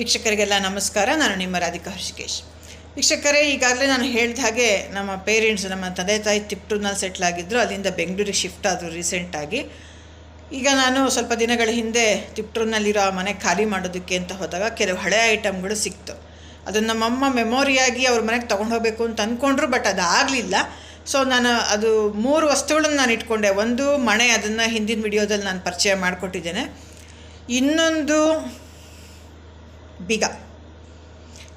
ವೀಕ್ಷಕರಿಗೆಲ್ಲ ನಮಸ್ಕಾರ. ನಾನು ನಿಮ್ಮ ರಾಧಿಕಾ ಹರ್ಷಿಕೇಶ್. ವೀಕ್ಷಕರೇ, ಈಗಾಗಲೇ ನಾನು ಹೇಳಿದ ಹಾಗೆ ನಮ್ಮ ಪೇರೆಂಟ್ಸ್, ನಮ್ಮ ತಂದೆ ತಾಯಿ ತಿಪ್ಟೂರಿನಲ್ಲಿ ಸೆಟ್ಲ್ ಆಗಿದ್ದರು. ಅಲ್ಲಿಂದ ಬೆಂಗಳೂರಿಗೆ ಶಿಫ್ಟ್ ಆದರು ರೀಸೆಂಟಾಗಿ. ಈಗ ನಾನು ಸ್ವಲ್ಪ ದಿನಗಳ ಹಿಂದೆ ತಿಪ್ಟೂರಿನಲ್ಲಿರೋ ಆ ಮನೆ ಖಾಲಿ ಮಾಡೋದಕ್ಕೆ ಅಂತ ಹೋದಾಗ ಕೆಲವು ಹಳೆಯ ಐಟಮ್ಗಳು ಸಿಕ್ತು. ಅದನ್ನು ನಮ್ಮಮ್ಮ ಮೆಮೊರಿಯಾಗಿ ಅವ್ರ ಮನೆಗೆ ತೊಗೊಂಡು ಹೋಗಬೇಕು ಅಂತ ಅಂದ್ಕೊಂಡ್ರು, ಬಟ್ ಅದಾಗಲಿಲ್ಲ. ಸೊ ನಾನು ಅದು 3 ವಸ್ತುಗಳನ್ನು ನಾನು ಇಟ್ಕೊಂಡೆ. ಒಂದು ಮಣೆ, ಅದನ್ನು ಹಿಂದಿನ ವಿಡಿಯೋದಲ್ಲಿ ನಾನು ಪರಿಚಯ ಮಾಡಿಕೊಟ್ಟಿದ್ದೇನೆ. ಇನ್ನೊಂದು ಬೀಗ.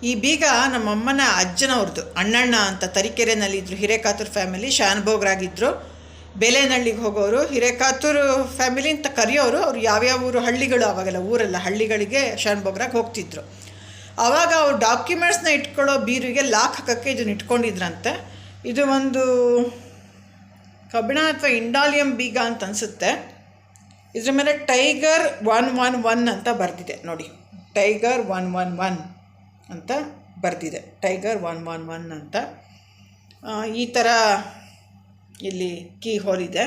ಈ ಬೀಗ ನಮ್ಮಮ್ಮನ ಅಜ್ಜನವ್ರದ್ದು, ಅಣ್ಣಣ್ಣ ಅಂತ ತರೀಕೆರೆನಲ್ಲಿದ್ದರು. ಹಿರೇಕಾತೂರು ಫ್ಯಾಮಿಲಿ, ಶಾನ್ಭೋಗ್ರಾಗಿದ್ದರು. ಬೇಲೆನಹಳ್ಳಿಗೆ ಹೋಗೋರು. ಹಿರೇಕಾತೂರು ಫ್ಯಾಮಿಲಿ ಅಂತ ಕರೆಯೋರು. ಅವರು ಯಾವ್ಯಾವ ಊರು, ಹಳ್ಳಿಗಳು, ಆವಾಗೆಲ್ಲ ಊರೆಲ್ಲ ಹಳ್ಳಿಗಳಿಗೆ ಶಾನ್ಭೋಗ್ರಾಗೆ ಹೋಗ್ತಿದ್ರು. ಆವಾಗ ಅವ್ರು ಡಾಕ್ಯುಮೆಂಟ್ಸ್ನ ಇಟ್ಕೊಳ್ಳೋ ಬೀರಿಗೆ ಲಾಕ್ ಹಾಕೋಕ್ಕೆ ಇದನ್ನು ಇಟ್ಕೊಂಡಿದ್ರಂತೆ. ಇದು ಒಂದು ಕಬ್ಬಿಣ ಅಥವಾ ಇಂಡಾಲಿಯಂ ಬೀಗ ಅಂತ ಅನಿಸುತ್ತೆ. ಇದ್ರ ಮೇಲೆ ಟೈಗರ್ 111 ಅಂತ ಬರೆದಿದೆ ನೋಡಿ. ಟೈಗರ್ 111 ಅಂತ ಬರೆದಿದೆ. ಟೈಗರ್ 111 ಅಂತ. ಈ ಥರ ಇಲ್ಲಿ ಕೀ ಹೋಲ್ ಇದೆ.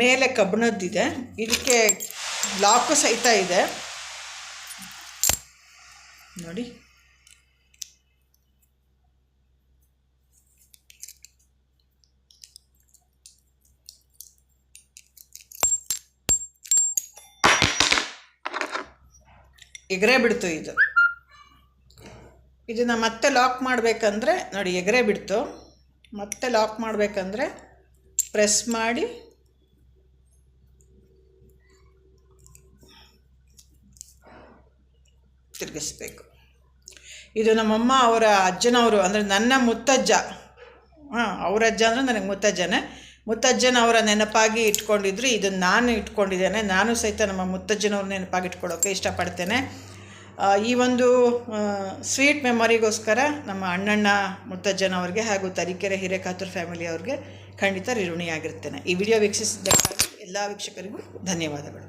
ಮೇಲೆ ಕಬ್ಬಿಣದ್ದಿದೆ. ಇದಕ್ಕೆ ಲಾಕು ಸಹಿತ ಇದೆ ನೋಡಿ. ಎಗರೇ ಬಿಡ್ತು ಇದು. ಇದನ್ನು ಮತ್ತೆ ಲಾಕ್ ಮಾಡಬೇಕಂದ್ರೆ ನೋಡಿ, ಎಗರೇ ಬಿಡ್ತು. ಮತ್ತೆ ಲಾಕ್ ಮಾಡಬೇಕಂದ್ರೆ ಪ್ರೆಸ್ ಮಾಡಿ ತಿರುಗಿಸ್ಬೇಕು. ಇದು ನಮ್ಮಮ್ಮ ಅವರ ಅಜ್ಜನವರು, ಅಂದರೆ ನನ್ನ ಮುತ್ತಜ್ಜ, ಅವರ ಅಜ್ಜ ಅಂದರೆ ನನಗೆ ಮುತ್ತಜ್ಜನೇ. ಮುತ್ತಜ್ಜನವರ ನೆನಪಾಗಿ ಇಟ್ಕೊಂಡಿದ್ರು. ಇದನ್ನು ನಾನು ಇಟ್ಕೊಂಡಿದ್ದೇನೆ. ನಾನು ಸಹಿತ ನಮ್ಮ ಮುತ್ತಜ್ಜನವ್ರ ನೆನಪಾಗಿ ಇಟ್ಕೊಳ್ಳೋಕ್ಕೆ ಇಷ್ಟಪಡ್ತೇನೆ. ಈ ಒಂದು ಸ್ವೀಟ್ ಮೆಮೊರಿಗೋಸ್ಕರ ನಮ್ಮ ಅಣ್ಣಣ್ಣ ಮುತ್ತಜ್ಜನವ್ರಿಗೆ ಹಾಗೂ ತರೀಕೆರೆ ಹಿರೇಕಾತೂರು ಫ್ಯಾಮಿಲಿಯವ್ರಿಗೆ ಖಂಡಿತ ಋಣಿಯಾಗಿರ್ತೇನೆ. ಈ ವಿಡಿಯೋ ವೀಕ್ಷಿಸಿದ್ದಕ್ಕಾಗಿ ಎಲ್ಲ ವೀಕ್ಷಕರಿಗೂ ಧನ್ಯವಾದಗಳು.